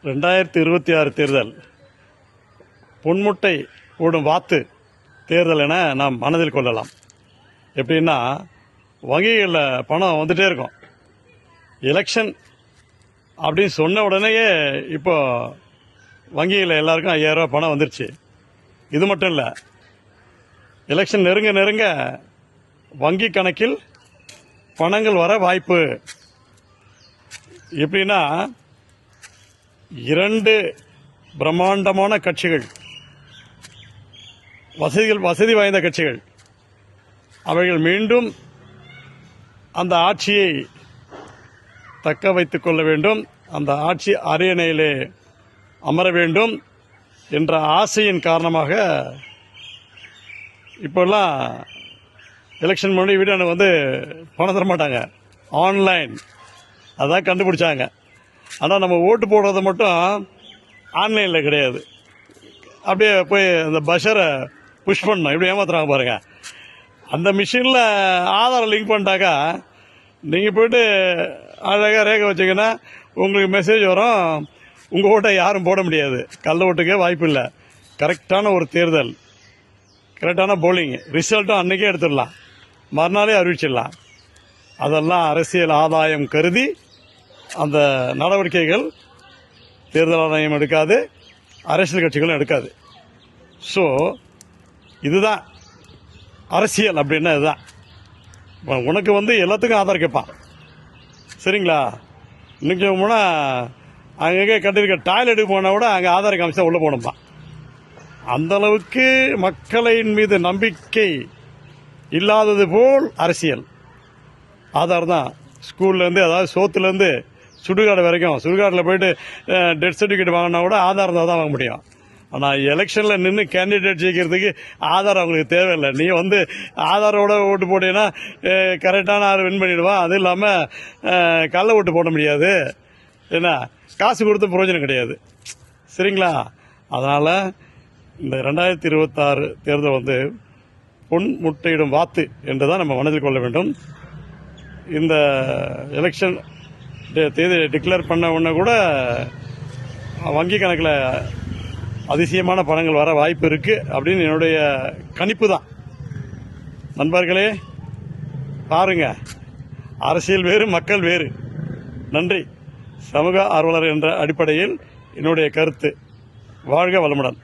2026 தேர்தல் பொன்முட்டை ஓடும் வாத்து தேர்தல் என நாம் மனதில் கொள்ளலாம். எப்படின்னா, வங்கிகளில் பணம் வந்துட்டே இருக்கும். எலெக்ஷன் அப்படின்னு சொன்ன உடனேயே இப்போ வங்கியில் எல்லாருக்கும் 5000 ரூபா பணம் வந்துருச்சு. இது மட்டும் இல்லை, எலெக்ஷன் நெருங்க நெருங்க வங்கி கணக்கில் பணங்கள் வர வாய்ப்பு. எப்படின்னா, 2 பிரம்மாண்டமான கட்சிகள், வசதி வாய்ந்த கட்சிகள், அவைகள் மீண்டும் அந்த ஆட்சியை தக்க வைத்துக் கொள்ள வேண்டும், அந்த ஆட்சி அரியணையிலே அமர வேண்டும் என்ற ஆசையின் காரணமாக இப்போல்லாம் எலெக்ஷன் முன்னாடி வீட்டான வந்து பணம் தர மாட்டாங்க, ஆன்லைன் அதான் கண்டுபிடிச்சாங்க. ஆனால் நம்ம ஓட்டு போடுறது மட்டும் ஆன்லைனில் கிடையாது. அப்படியே போய் அந்த பஷரை புஷ் பண்ணணும். இப்படி ஏமாத்துறாங்க பாருங்க. அந்த மிஷினில் ஆதாரம் லிங்க் பண்ணிட்டாக்கா நீங்கள் போய்ட்டு அழகாக ரேகை வச்சிங்கன்னா உங்களுக்கு மெசேஜ் வரும். உங்கள் ஓட்டை யாரும் போட முடியாது, கள்ள ஓட்டுக்கே வாய்ப்பு இல்லை. கரெக்டான ஒரு தேர்தல், கரெக்டான போலிங் ரிசல்ட்டும் அன்றைக்கே எடுத்துடலாம், மறுநாளே அறிவிச்சிடலாம். அதெல்லாம் அரசியல் ஆதாயம் கருதி அந்த நடவடிக்கைகள் தேர்தல் ஆணையம் எடுக்காது, அரசியல் கட்சிகளும் எடுக்காது. ஸோ இதுதான் அரசியல் அப்படின்னா. இதுதான் உனக்கு வந்து எல்லாத்துக்கும் ஆதார் கேட்பான், சரிங்களா? இன்னைக்கு போனால் அங்கங்கே கட்டிருக்க டாய்லெட்டுக்கு போனால் கூட அங்கே ஆதார் காமிச்சா உள்ளே போகணும்பா. அந்தளவுக்கு மக்களின் மீது நம்பிக்கை இல்லாதது போல் அரசியல். ஆதார் தான் ஸ்கூல்லேருந்து, அதாவது சோத்துலேருந்து சுடுகாடு வரைக்கும். சுடுகாட்டில் போயிட்டு டெத் சர்டிஃபிகேட் வாங்கினா கூட ஆதார் இருந்தால் தான் வாங்க முடியும். ஆனால் எலெக்ஷனில் நின்று கேண்டிடேட் ஜெயிக்கிறதுக்கு ஆதார் அவங்களுக்கு தேவையில்லை. நீ வந்து ஆதாரோட ஓட்டு போட்டீங்கன்னா கரெக்டான ஆள் வின் பண்ணிடுவான். அது இல்லாமல் கள்ள ஓட்டு போட முடியாது, ஏன்னா காசு கொடுத்து பிரயோஜனம் கிடையாது, சரிங்களா? அதனால் இந்த 2026 தேர்தல் வந்து பொன் முட்டையிடும் வாத்து என்று தான் நம்ம மனதில் கொள்ள வேண்டும். இந்த எலெக்ஷன் தேதி டிக்ளேர் பண்ண உடனே கூட வங்கி கணக்கில் அதிசயமான பணங்கள் வர வாய்ப்பு இருக்குது அப்படின்னு என்னுடைய கணிப்பு தான். நண்பர்களே, பாருங்க, அரசியல் வேறு, மக்கள் வேறு. நன்றி. சமூக ஆர்வலர் என்ற அடிப்படையில் என்னுடைய கருத்து. வாழ்க வளமுடன்.